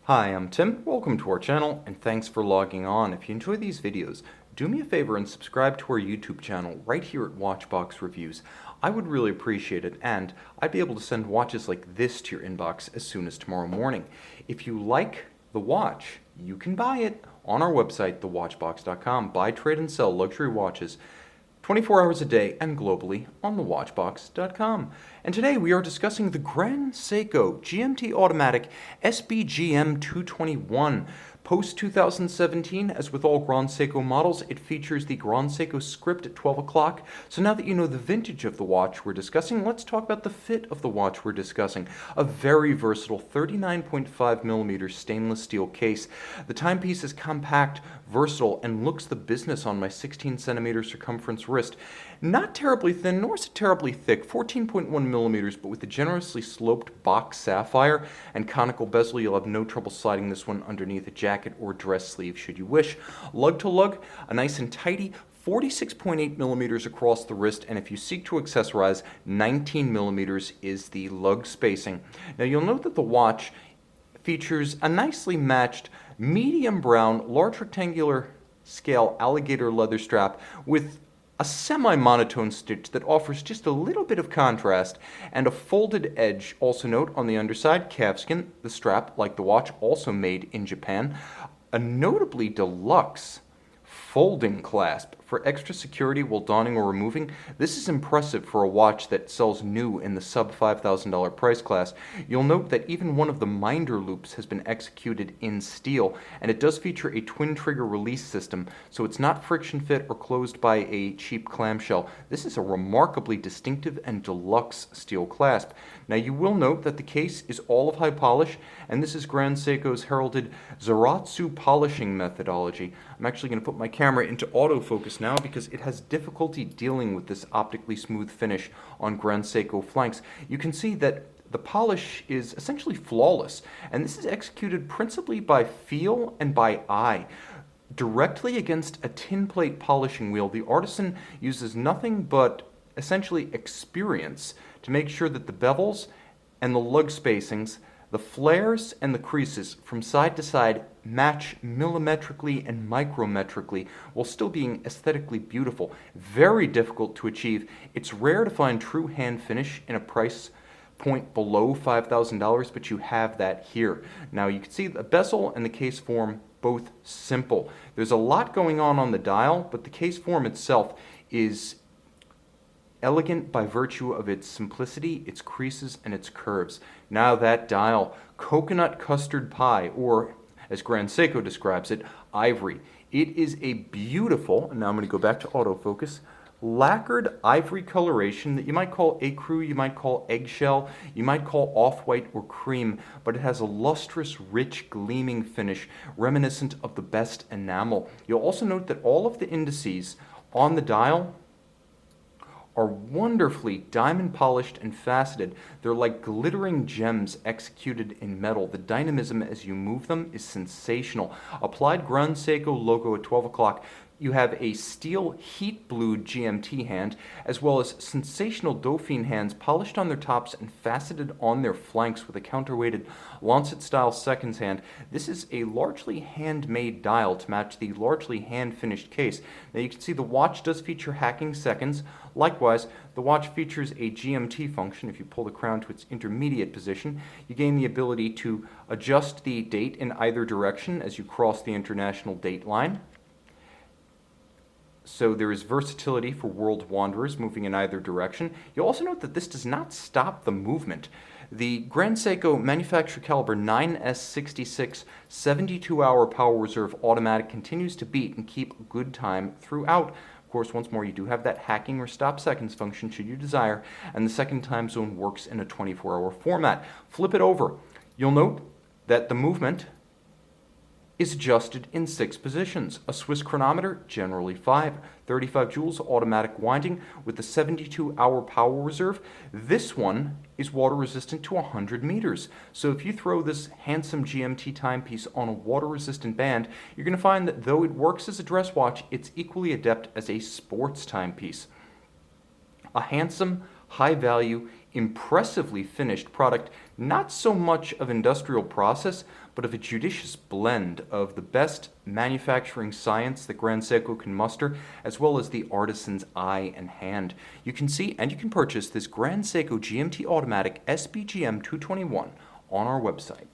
Hi, I'm Tim. Welcome to our channel and thanks for logging on. If you enjoy these videos, do me a favor and subscribe to our YouTube channel right here at Watchbox Reviews. I would really appreciate it, and I'd be able to send watches like this to your inbox as soon as tomorrow morning. If you like the watch, you can buy it on our website, thewatchbox.com. Buy, trade, and sell luxury watches 24 hours a day and globally on thewatchbox.com. And today we are discussing the Grand Seiko GMT Automatic SBGM221. Post 2017, as with all Grand Seiko models, it features the Grand Seiko script at 12 o'clock. So now that you know the vintage of the watch we're discussing, let's talk about the fit of the watch we're discussing. A very versatile 39.5mm stainless steel case. The timepiece is compact, versatile, and looks the business on my 16cm circumference wrist. Not terribly thin, nor is it terribly thick, 14.1mm, but with a generously sloped box sapphire and conical bezel, you'll have no trouble sliding this one underneath a jacket or dress sleeve should you wish. Lug-to-lug, a nice and tidy 46.8mm across the wrist, and if you seek to accessorize, 19mm is the lug spacing. Now you'll note that the watch features a nicely matched medium brown, large rectangular scale alligator leather strap with a semi-monotone stitch that offers just a little bit of contrast, and a folded edge. Also note on the underside, calfskin, the strap, like the watch, also made in Japan. A notably deluxe folding clasp for extra security while donning or removing. This is impressive for a watch that sells new in the sub $5,000 price class. You'll note that even one of the minder loops has been executed in steel, and it does feature a twin trigger release system, so it's not friction fit or closed by a cheap clamshell. This is a remarkably distinctive and deluxe steel clasp. Now you will note that the case is all of high polish, and this is Grand Seiko's heralded Zaratsu polishing methodology. I'm actually going to put my camera into autofocus now because it has difficulty dealing with this optically smooth finish on Grand Seiko flanks. You can see that the polish is essentially flawless, and this is executed principally by feel and by eye. Directly against a tin plate polishing wheel, the artisan uses nothing but essentially experience to make sure that the bevels and the lug spacings, the flares and the creases from side to side match millimetrically and micrometrically while still being aesthetically beautiful. Very difficult to achieve. It's rare to find true hand finish in a price point below $5,000, but you have that here. Now you can see the bezel and the case form both simple. There's a lot going on the dial, but the case form itself is elegant by virtue of its simplicity, its creases, and its curves. Now that dial, coconut custard pie, or as Grand Seiko describes it, ivory. It is a beautiful, and now I'm going to go back to autofocus, lacquered ivory coloration that you might call ecru, you might call eggshell, you might call off-white or cream, but it has a lustrous, rich, gleaming finish reminiscent of the best enamel. You'll also note that all of the indices on the dial are wonderfully diamond polished and faceted. They're like glittering gems executed in metal. The dynamism as you move them is sensational. Applied Grand Seiko logo at 12 o'clock. You have a steel heat blued GMT hand, as well as sensational Dauphine hands polished on their tops and faceted on their flanks with a counterweighted Lancet-style seconds hand. This is a largely handmade dial to match the largely hand-finished case. Now you can see the watch does feature hacking seconds. Likewise, the watch features a GMT function. If you pull the crown to its intermediate position, you gain the ability to adjust the date in either direction as you cross the international date line. So there is versatility for world wanderers moving in either direction. You'll also note that this does not stop the movement. The Grand Seiko manufacturer caliber 9S66 72-hour power reserve automatic continues to beat and keep good time throughout. Of course, once more, you do have that hacking or stop seconds function should you desire, and the second time zone works in a 24-hour format. Flip it over. You'll note that the movement is adjusted in 6 positions. A Swiss chronometer, generally 5. 35 joules automatic winding with the 72-hour power reserve. This one is water resistant to 100 meters. So if you throw this handsome GMT timepiece on a water resistant band, you're going to find that though it works as a dress watch, it's equally adept as a sports timepiece. A handsome, high value, impressively finished product, not so much of industrial process, but of a judicious blend of the best manufacturing science that Grand Seiko can muster, as well as the artisan's eye and hand. You can see and you can purchase this Grand Seiko GMT Automatic SBGM221 on our website.